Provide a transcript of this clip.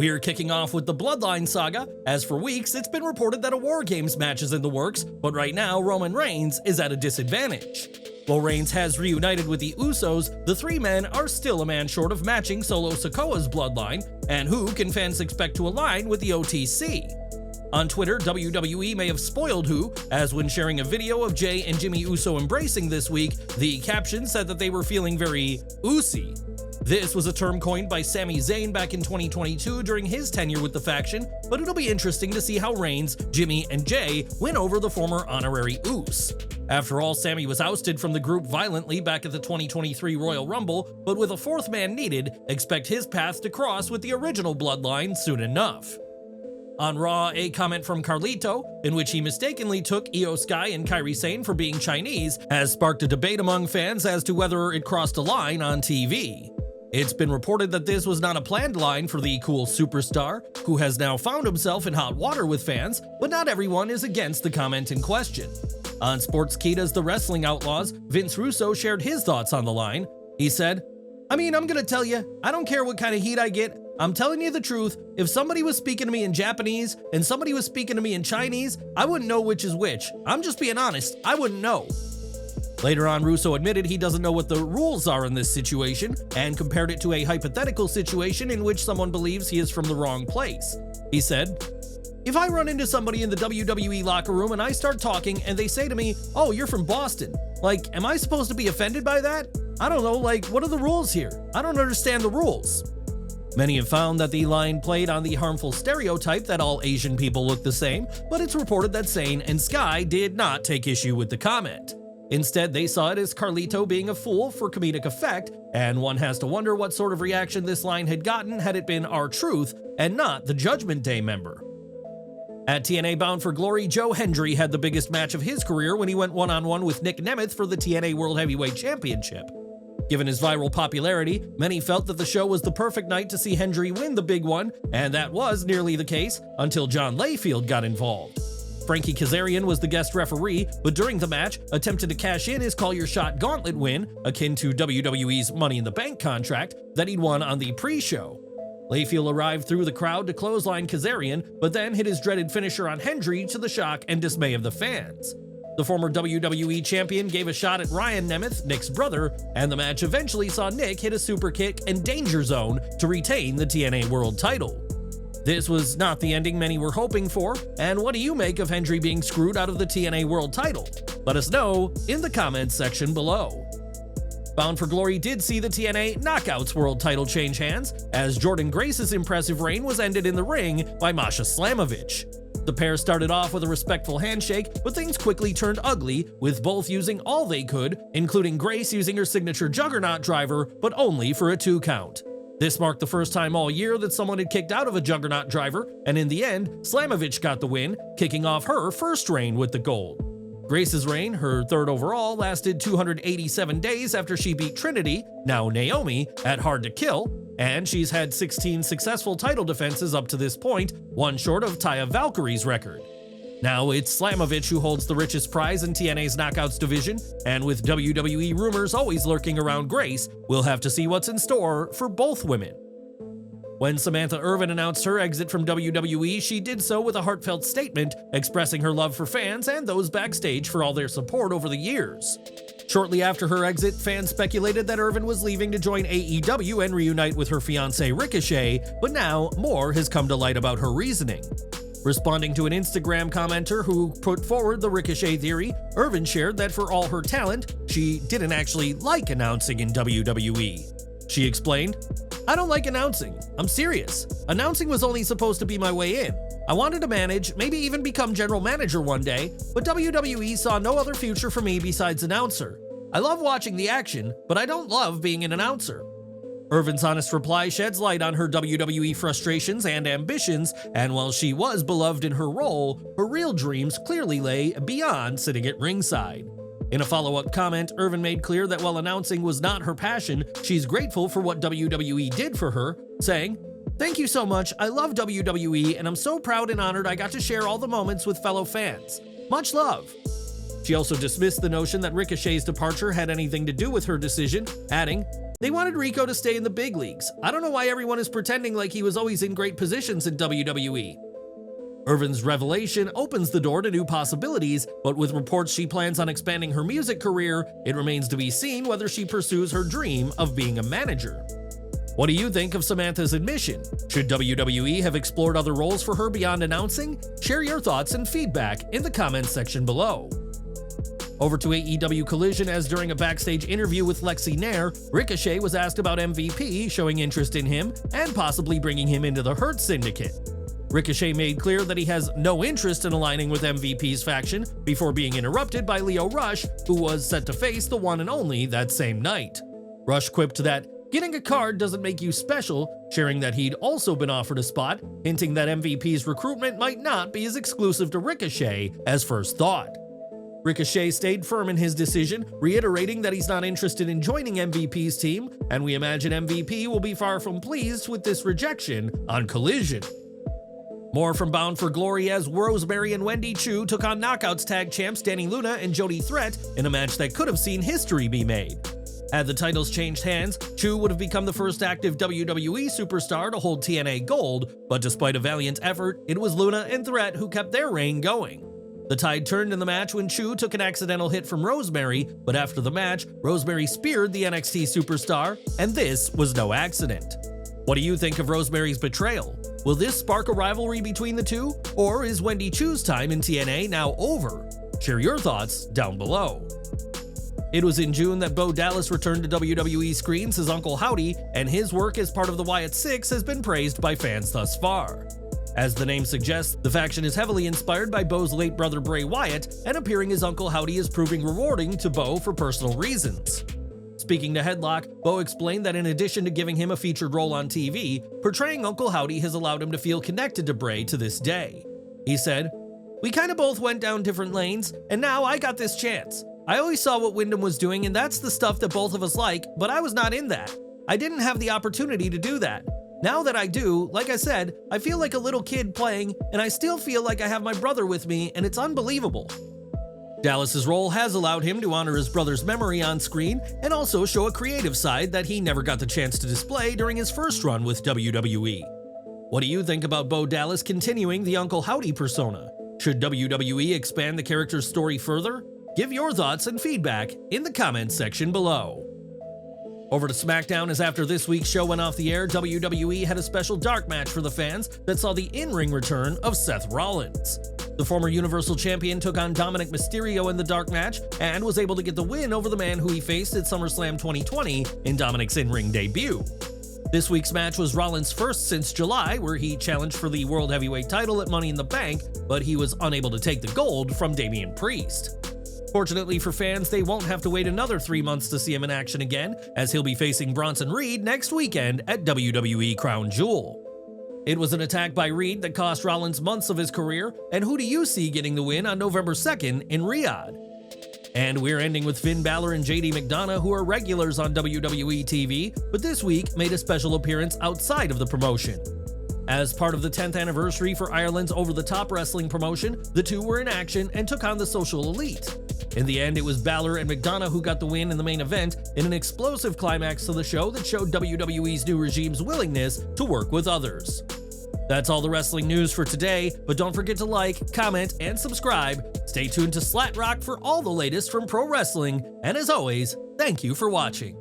We're kicking off with the Bloodline saga, as for weeks it's been reported that a Wargames match is in the works, but right now Roman Reigns is at a disadvantage. While Reigns has reunited with the Usos, the three men are still a man short of matching Solo Sikoa's bloodline, and who can fans expect to align with the OTC? On Twitter, WWE may have spoiled who, as when sharing a video of Jey and Jimmy Uso embracing this week, the caption said that they were feeling very "Usy." This was a term coined by Sami Zayn back in 2022 during his tenure with the faction, but it'll be interesting to see how Reigns, Jimmy, and Jey win over the former honorary Us. After all, Sami was ousted from the group violently back at the 2023 Royal Rumble, but with a fourth man needed, expect his path to cross with the original bloodline soon enough. On Raw, a comment from Carlito, in which he mistakenly took Io Sky and Kairi Sane for being Chinese, has sparked a debate among fans as to whether it crossed a line on TV. It's been reported that this was not a planned line for the cool superstar, who has now found himself in hot water with fans, but not everyone is against the comment in question. On Sportskeeda's The Wrestling Outlaws, Vince Russo shared his thoughts on the line. He said, I'm gonna tell you, I don't care what kind of heat I get, I'm telling you the truth, if somebody was speaking to me in Japanese and somebody was speaking to me in Chinese, I wouldn't know which is which. I'm just being honest, I wouldn't know. Later on, Russo admitted he doesn't know what the rules are in this situation and compared it to a hypothetical situation in which someone believes he is from the wrong place. He said, if I run into somebody in the WWE locker room and I start talking and they say to me, oh, you're from Boston, like, am I supposed to be offended by that? I don't know, like, what are the rules here? I don't understand the rules. Many have found that the line played on the harmful stereotype that all Asian people look the same, but it's reported that Sane and Sky did not take issue with the comment. Instead, they saw it as Carlito being a fool for comedic effect, and one has to wonder what sort of reaction this line had gotten had it been R-Truth and not the Judgment Day member. At TNA Bound for Glory, Joe Hendry had the biggest match of his career when he went one-on-one with Nick Nemeth for the TNA World Heavyweight Championship. Given his viral popularity, many felt that the show was the perfect night to see Hendry win the big one, and that was nearly the case until John Layfield got involved. Frankie Kazarian was the guest referee, but during the match, attempted to cash in his Call Your Shot gauntlet win, akin to WWE's Money in the Bank contract, that he'd won on the pre-show. Layfield arrived through the crowd to clothesline Kazarian, but then hit his dreaded finisher on Hendry to the shock and dismay of the fans. The former WWE champion gave a shot at Ryan Nemeth, Nick's brother, and the match eventually saw Nick hit a super kick and Danger Zone to retain the TNA World title. This was not the ending many were hoping for, and what do you make of Hendry being screwed out of the TNA World title? Let us know in the comments section below. Bound for Glory did see the TNA Knockouts World title change hands, as Jordynne Grace's impressive reign was ended in the ring by Masha Slamovich. The pair started off with a respectful handshake, but things quickly turned ugly, with both using all they could, including Grace using her signature Juggernaut driver, but only for a 2 count. This marked the first time all year that someone had kicked out of a Juggernaut driver, and in the end, Slamovich got the win, kicking off her first reign with the gold. Grace's reign, her third overall, lasted 287 days after she beat Trinity, now Naomi, at Hard to Kill, and she's had 16 successful title defenses up to this point, one short of Taya Valkyrie's record. Now it's Slamovich who holds the richest prize in TNA's Knockouts division, and with WWE rumors always lurking around Grace, we'll have to see what's in store for both women. When Samantha Irvin announced her exit from WWE, she did so with a heartfelt statement expressing her love for fans and those backstage for all their support over the years. Shortly after her exit, fans speculated that Irvin was leaving to join AEW and reunite with her fiancé Ricochet, but now more has come to light about her reasoning. Responding to an Instagram commenter who put forward the Ricochet theory, Irvin shared that for all her talent, she didn't actually like announcing in WWE. She explained, I don't like announcing. I'm serious. Announcing was only supposed to be my way in. I wanted to manage, maybe even become general manager one day, but WWE saw no other future for me besides announcer. I love watching the action, but I don't love being an announcer. Irvin's honest reply sheds light on her WWE frustrations and ambitions, and while she was beloved in her role, her real dreams clearly lay beyond sitting at ringside. In a follow-up comment, Irvin made clear that while announcing was not her passion, she's grateful for what WWE did for her, saying, "Thank you so much, I love WWE, and I'm so proud and honored I got to share all the moments with fellow fans. Much love." She also dismissed the notion that Ricochet's departure had anything to do with her decision, adding, They wanted Rico to stay in the big leagues. I don't know why everyone is pretending like he was always in great positions in WWE. Irvin's revelation opens the door to new possibilities, but with reports she plans on expanding her music career, it remains to be seen whether she pursues her dream of being a manager. What do you think of Samantha's admission? Should WWE have explored other roles for her beyond announcing? Share your thoughts and feedback in the comments section below. Over to AEW Collision, as during a backstage interview with Lexi Nair, Ricochet was asked about MVP showing interest in him and possibly bringing him into the Hurt Syndicate. Ricochet made clear that he has no interest in aligning with MVP's faction before being interrupted by Lio Rush, who was set to face the one and only that same night. Rush quipped that getting a card doesn't make you special, sharing that he'd also been offered a spot, hinting that MVP's recruitment might not be as exclusive to Ricochet as first thought. Ricochet stayed firm in his decision, reiterating that he's not interested in joining MVP's team, and we imagine MVP will be far from pleased with this rejection on Collision. More from Bound for Glory, as Rosemary and Wendy Choo took on Knockouts tag champs Danny Luna and Jody Threat in a match that could have seen history be made. Had the titles changed hands, Choo would have become the first active WWE superstar to hold TNA Gold, but despite a valiant effort, it was Luna and Threat who kept their reign going. The tide turned in the match when Choo took an accidental hit from Rosemary, but after the match, Rosemary speared the NXT superstar, and this was no accident. What do you think of Rosemary's betrayal? Will this spark a rivalry between the two, or is Wendy Choo's time in TNA now over? Share your thoughts down below. It was in June that Bo Dallas returned to WWE screens as Uncle Howdy, and his work as part of the Wyatt Six has been praised by fans thus far. As the name suggests, the faction is heavily inspired by Bo's late brother Bray Wyatt, and appearing as Uncle Howdy is proving rewarding to Bo for personal reasons. Speaking to Headlock, Bo explained that in addition to giving him a featured role on TV, portraying Uncle Howdy has allowed him to feel connected to Bray to this day. He said, "We kinda both went down different lanes, and now I got this chance. I always saw what Wyndham was doing, and that's the stuff that both of us like, but I was not in that. I didn't have the opportunity to do that. Now that I do, like I said, I feel like a little kid playing, and I still feel like I have my brother with me, and it's unbelievable." Dallas's role has allowed him to honor his brother's memory on screen and also show a creative side that he never got the chance to display during his first run with WWE. What do you think about Bo Dallas continuing the Uncle Howdy persona? Should WWE expand the character's story further? Give your thoughts and feedback in the comments section below. Over to SmackDown, as after this week's show went off the air, WWE had a special dark match for the fans that saw the in-ring return of Seth Rollins. The former Universal Champion took on Dominic Mysterio in the dark match and was able to get the win over the man who he faced at SummerSlam 2020 in Dominic's in-ring debut. This week's match was Rollins' first since July, where he challenged for the World Heavyweight title at Money in the Bank, but he was unable to take the gold from Damian Priest. Fortunately for fans, they won't have to wait another 3 months to see him in action again, as he'll be facing Bronson Reed next weekend at WWE Crown Jewel. It was an attack by Reed that cost Rollins months of his career, and who do you see getting the win on November 2nd in Riyadh? And we're ending with Finn Balor and JD McDonagh, who are regulars on WWE TV, but this week made a special appearance outside of the promotion. As part of the 10th anniversary for Ireland's over-the-top wrestling promotion, the two were in action and took on the Social Elite. In the end, it was Balor and McDonagh who got the win in the main event in an explosive climax to the show that showed WWE's new regime's willingness to work with others. That's all the wrestling news for today, but don't forget to like, comment, and subscribe. Stay tuned to Slat Rock for all the latest from pro wrestling, and as always, thank you for watching.